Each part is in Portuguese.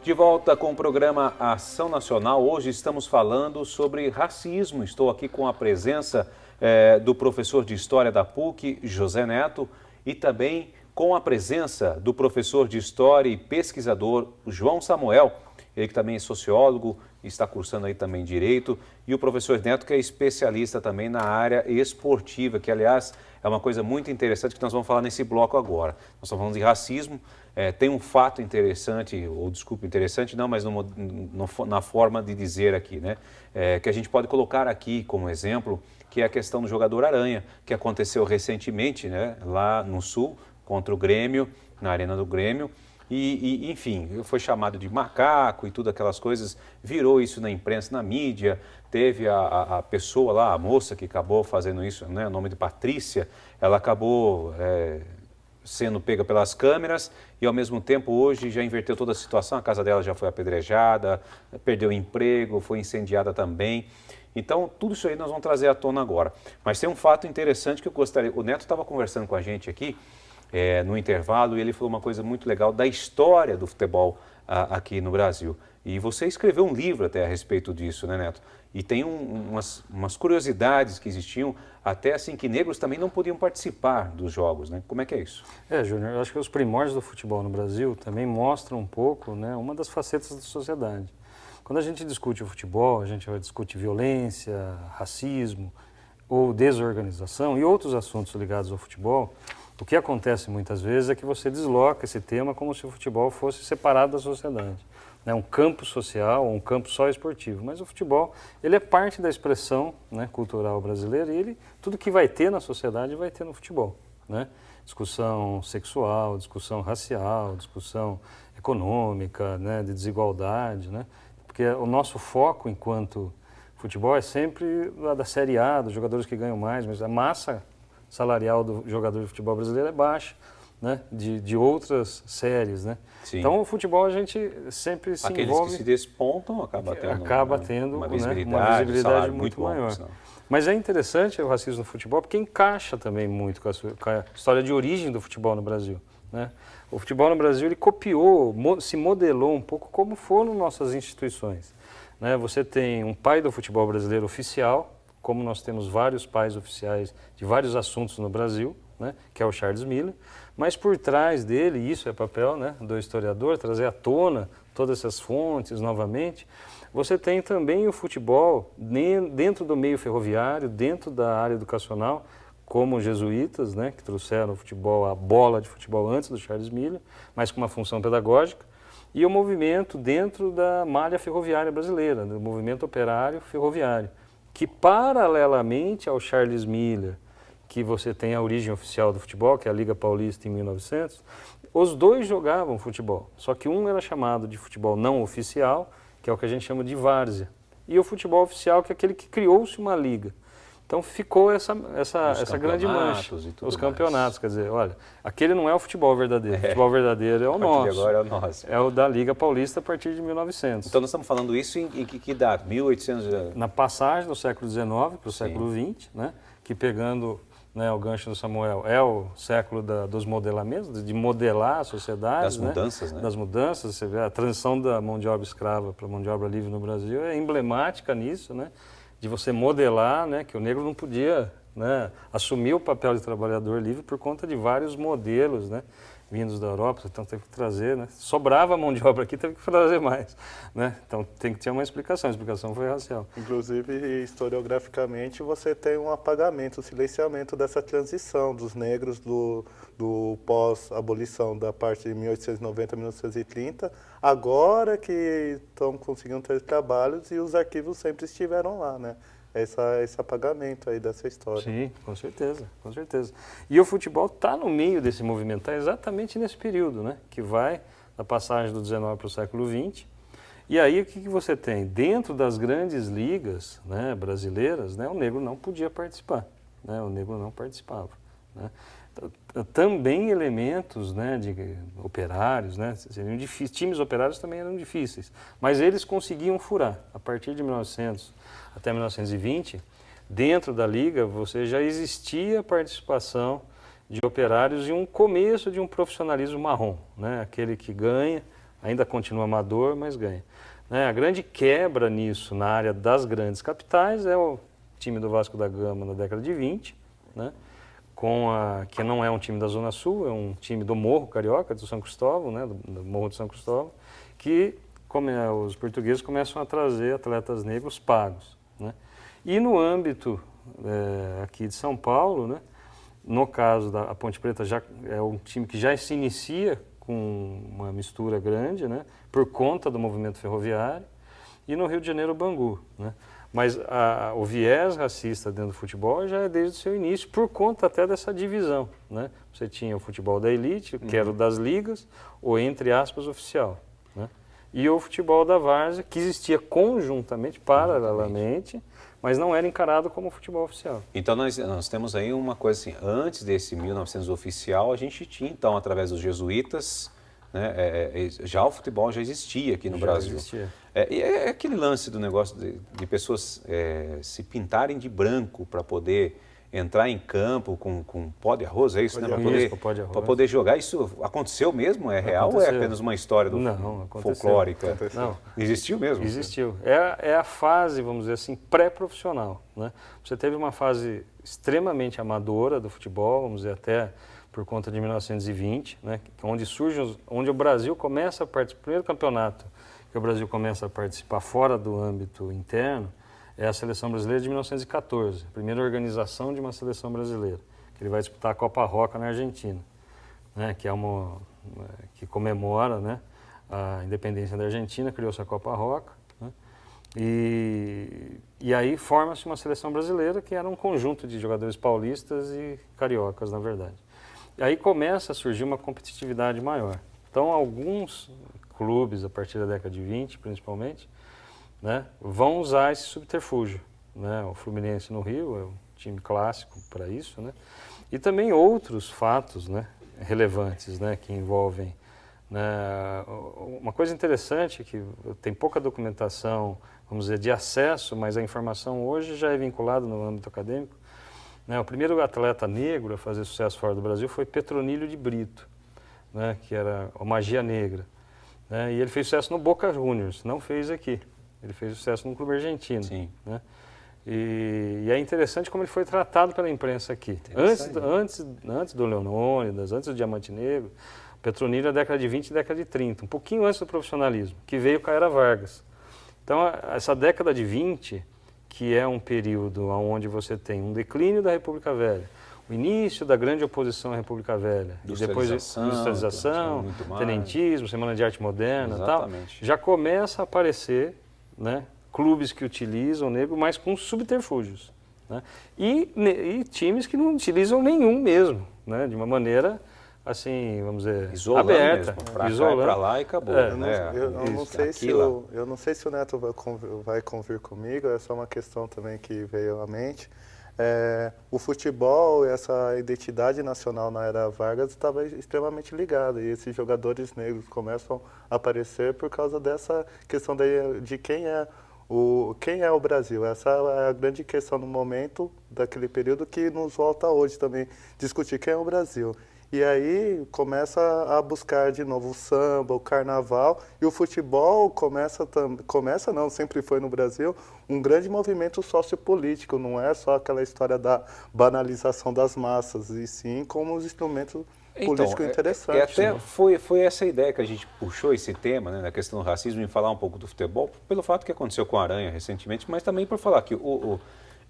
De volta com o programa Ação Nacional. Hoje estamos falando sobre racismo. Estou aqui com a presença do professor de História da PUC, José Neto, e também com a presença do professor de História e pesquisador, João Samuel, ele que também é sociólogo e está cursando aí também Direito, e o professor Neto, que é especialista também na área esportiva, que aliás é uma coisa muito interessante que nós vamos falar nesse bloco agora. Nós estamos falando de racismo. Tem um fato interessante, ou desculpa, interessante não, mas na forma de dizer aqui, né? Que a gente pode colocar aqui como exemplo, que é a questão do jogador Aranha, que aconteceu recentemente, né, lá no Sul, contra o Grêmio, na Arena do Grêmio, enfim, foi chamado de macaco e tudo aquelas coisas, virou isso na imprensa, na mídia, teve a pessoa lá, a moça que acabou fazendo isso, né, o nome de Patrícia, ela acabou sendo pega pelas câmeras e ao mesmo tempo hoje já inverteu toda a situação, a casa dela já foi apedrejada, perdeu o emprego, foi incendiada também. Então tudo isso aí nós vamos trazer à tona agora. Mas tem um fato interessante que eu gostaria, o Neto estava conversando com a gente aqui no intervalo e ele falou uma coisa muito legal da história do futebol aqui no Brasil. E você escreveu um livro até a respeito disso, né, Neto? E tem umas curiosidades que existiam, até assim que negros também não podiam participar dos jogos, né? Como é que é isso? Júnior, eu acho que os primórdios do futebol no Brasil também mostram um pouco, né, uma das facetas da sociedade. Quando a gente discute o futebol, a gente vai discutir violência, racismo ou desorganização e outros assuntos ligados ao futebol. O que acontece muitas vezes é que você desloca esse tema como se o futebol fosse separado da sociedade. Um campo social, um campo só esportivo, mas o futebol ele é parte da expressão, né, cultural brasileira e tudo que vai ter na sociedade vai ter no futebol, né? Discussão sexual, discussão racial, discussão econômica, né, de desigualdade, né? Porque o nosso foco enquanto futebol é sempre lá da Série A, dos jogadores que ganham mais, mas a massa salarial do jogador de futebol brasileiro é baixa, né, de outras séries, né? Sim. Então o futebol a gente sempre se Aqueles envolve... que se despontam acaba tendo uma visibilidade muito bom, maior. Mas é interessante o racismo no futebol porque encaixa também muito com a história de origem do futebol no Brasil, né? O futebol no Brasil ele copiou, se modelou um pouco como foram nossas instituições, né? Você tem um pai do futebol brasileiro oficial, como nós temos vários pais oficiais de vários assuntos no Brasil, né, que é o Charles Miller, mas por trás dele, isso é papel, né, do historiador, trazer à tona todas essas fontes novamente, você tem também o futebol dentro do meio ferroviário, dentro da área educacional, como os jesuítas, né, que trouxeram o futebol, a bola de futebol antes do Charles Miller, mas com uma função pedagógica, e o movimento dentro da malha ferroviária brasileira, do movimento operário ferroviário, que paralelamente ao Charles Miller, que você tem a origem oficial do futebol, que é a Liga Paulista em 1900, os dois jogavam futebol, só que um era chamado de futebol não oficial, que é o que a gente chama de várzea, e o futebol oficial, que é aquele que criou-se uma liga. Então ficou essa grande mancha, os campeonatos, quer dizer, olha, aquele não é o futebol verdadeiro, o futebol verdadeiro é o nosso. Agora é o nosso. É o da Liga Paulista a partir de 1900. Então nós estamos falando isso em que data? 1800? Na passagem do século XIX para o século XX, né, que pegando, né, o gancho do Samuel, é o século dos modelamentos, de modelar a sociedade. Das mudanças, né? Das mudanças, você vê a transição da mão de obra escrava para a mão de obra livre no Brasil é emblemática nisso, né? De você modelar, né, que o negro não podia, né, assumir o papel de trabalhador livre por conta de vários modelos, né, vindos da Europa, então teve que trazer, né, sobrava a mão de obra aqui, teve que trazer mais, né, então tem que ter uma explicação, a explicação foi racial. Inclusive, historiograficamente, você tem um apagamento, um silenciamento dessa transição dos negros do pós-abolição da parte de 1890 a 1930, agora que estão conseguindo ter trabalhos e os arquivos sempre estiveram lá, né? Esse apagamento aí dessa história. Sim, com certeza, com certeza. E o futebol está no meio desse movimento, está exatamente nesse período, né? Que vai da passagem do 19 para o século 20. E aí o que você tem? Dentro das grandes ligas, né, brasileiras, né, o negro não podia participar, né? O negro não participava, né? Também elementos, né, de operários, né, seriam difíceis, times operários também eram difíceis, mas eles conseguiam furar. A partir de 1900 até 1920, dentro da Liga, você já existia participação de operários e um começo de um profissionalismo marrom, né, aquele que ganha Ainda continua amador, mas ganha. Né? A grande quebra nisso, na área das grandes capitais, é o time do Vasco da Gama na década de 20, né? Que não é um time da Zona Sul, é um time do Morro Carioca, do São Cristóvão, né? do Morro de São Cristóvão, que os portugueses começam a trazer atletas negros pagos. Né? E no âmbito aqui de São Paulo, né? No caso da Ponte Preta, já é um time que já se inicia com uma mistura grande, né? Por conta do movimento ferroviário, e no Rio de Janeiro o Bangu. Né? Mas o viés racista dentro do futebol já é desde o seu início, por conta até dessa divisão. Né? Você tinha o futebol da elite, que era o das ligas, ou entre aspas, oficial. Né? E o futebol da várzea, que existia conjuntamente, paralelamente, mas não era encarado como futebol oficial. Então nós temos aí uma coisa assim, antes desse 1900 oficial, a gente tinha então, através dos jesuítas, né, já o futebol já existia aqui no Brasil. Existia. E é aquele lance do negócio de pessoas se pintarem de branco para poder entrar em campo com pó de arroz, é isso, né? Para poder jogar. Isso aconteceu mesmo? É real ou é apenas uma história folclórica? Não. Existiu mesmo? Existiu. É a fase, vamos dizer assim, pré-profissional. Né? Você teve uma fase extremamente amadora do futebol, vamos dizer até por conta de 1920, né? onde o Brasil começa a participar, o primeiro campeonato que o Brasil começa a participar fora do âmbito interno, é a Seleção Brasileira de 1914, a primeira organização de uma seleção brasileira, que ele vai disputar a Copa Roca na Argentina, né, que comemora, né, a independência da Argentina, criou-se a Copa Roca, né, e aí forma-se uma seleção brasileira que era um conjunto de jogadores paulistas e cariocas, na verdade. E aí começa a surgir uma competitividade maior. Então, alguns clubes, a partir da década de 20, principalmente, né, vão usar esse subterfúgio. Né? O Fluminense no Rio é um time clássico para isso, né? E também outros fatos, né, relevantes, né, que envolvem, né, uma coisa interessante que tem pouca documentação, vamos dizer, de acesso, mas a informação hoje já é vinculada no âmbito acadêmico. Né? O primeiro atleta negro a fazer sucesso fora do Brasil foi Petronílio de Brito, né, que era a magia negra. Né? E ele fez sucesso no Boca Juniors, não fez aqui. Ele fez sucesso no clube argentino. Sim. Né? E é interessante como ele foi tratado pela imprensa aqui. Antes do Leonônidas, antes do Diamante Negro, o Petronílio é década de 20 e década de 30, um pouquinho antes do profissionalismo, que veio Caera Vargas. Então, essa década de 20, que é um período onde você tem um declínio da República Velha, o início da grande oposição à República Velha, e depois industrialização, tenentismo, Semana de Arte Moderna, tal, já começa a aparecer, né, clubes que utilizam o negro, mas com subterfúgios. Né? E times que não utilizam nenhum mesmo, né, de uma maneira, assim, vamos dizer, isolando aberta. Isolando para lá e acabou. Eu não sei se o Neto vai convir comigo, é só uma questão também que veio à mente. O futebol e essa identidade nacional na era Vargas estava extremamente ligada, e esses jogadores negros começam a aparecer por causa dessa questão de quem é o Brasil. Essa é a grande questão no momento daquele período que nos volta hoje também, discutir quem é o Brasil. E aí começa a buscar de novo o samba, o carnaval, e o futebol sempre foi no Brasil, um grande movimento sociopolítico, não é só aquela história da banalização das massas, e sim como um instrumento político interessante. Até foi essa ideia que a gente puxou esse tema, né, da questão do racismo, em falar um pouco do futebol, pelo fato que aconteceu com a Aranha recentemente, mas também por falar que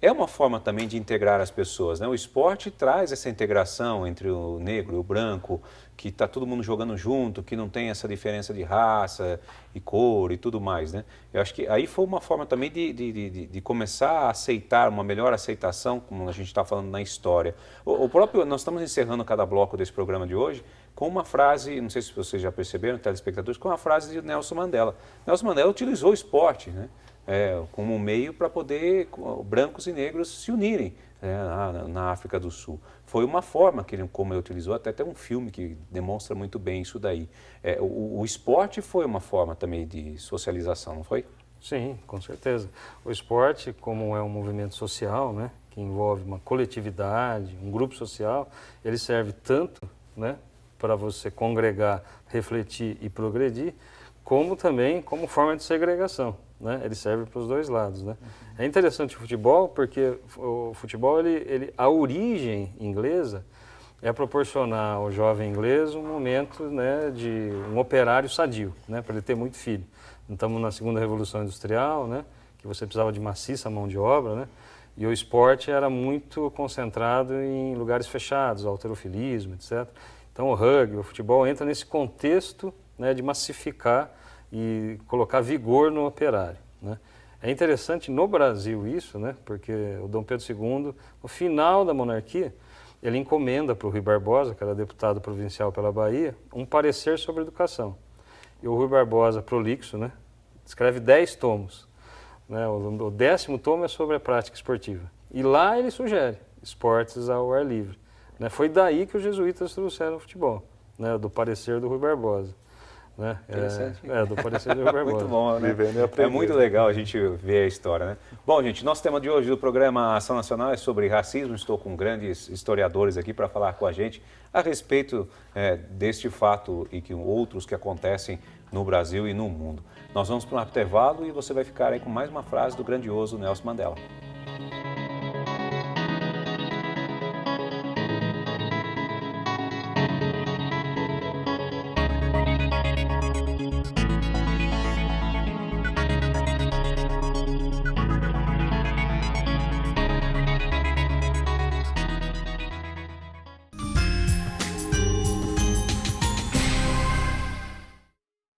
é uma forma também de integrar as pessoas, né? O esporte traz essa integração entre o negro e o branco, que está todo mundo jogando junto, que não tem essa diferença de raça e cor e tudo mais, né? Eu acho que aí foi uma forma também de começar a aceitar, uma melhor aceitação, como a gente está falando na história. Nós estamos encerrando cada bloco desse programa de hoje com uma frase, não sei se vocês já perceberam, telespectadores, com uma frase de Nelson Mandela. Nelson Mandela utilizou o esporte, né? Como um meio para poder brancos e negros se unirem, na África do Sul. Foi uma forma como ele utilizou, até tem um filme que demonstra muito bem isso daí. O esporte foi uma forma também de socialização, não foi? Sim, com certeza. O esporte, como é um movimento social, né, que envolve uma coletividade, um grupo social, ele serve tanto, né, para você congregar, refletir e progredir, como também como forma de segregação, né? Ele serve para os dois lados, né? É interessante o futebol porque o futebol, a origem inglesa é proporcionar ao jovem inglês um momento, né, de um operário sadio, né, para ele ter muito filho. Estamos na segunda revolução industrial, né, que você precisava de maciça mão de obra, né, e o esporte era muito concentrado em lugares fechados, o halterofilismo, etc. Então o rugby, o futebol entra nesse contexto, né, de massificar e colocar vigor no operário, né. É interessante no Brasil isso, né, porque o Dom Pedro II, no final da monarquia, ele encomenda para o Rui Barbosa, que era deputado provincial pela Bahia, um parecer sobre educação. E o Rui Barbosa, prolixo, né, escreve 10 tomos. Né, o 10º tomo é sobre a prática esportiva. E lá ele sugere esportes ao ar livre. Né, foi daí que os jesuítas trouxeram o futebol, né, do parecer do Rui Barbosa. Né? Interessante. Do parecer do Rui Barbosa. Muito bom, né? É muito legal a gente ver a história, né? Bom, gente, nosso tema de hoje do programa Ação Nacional é sobre racismo. Estou com grandes historiadores aqui para falar com a gente a respeito deste fato e que outros que acontecem no Brasil e no mundo. Nós vamos para um intervalo e você vai ficar aí com mais uma frase do grandioso Nelson Mandela.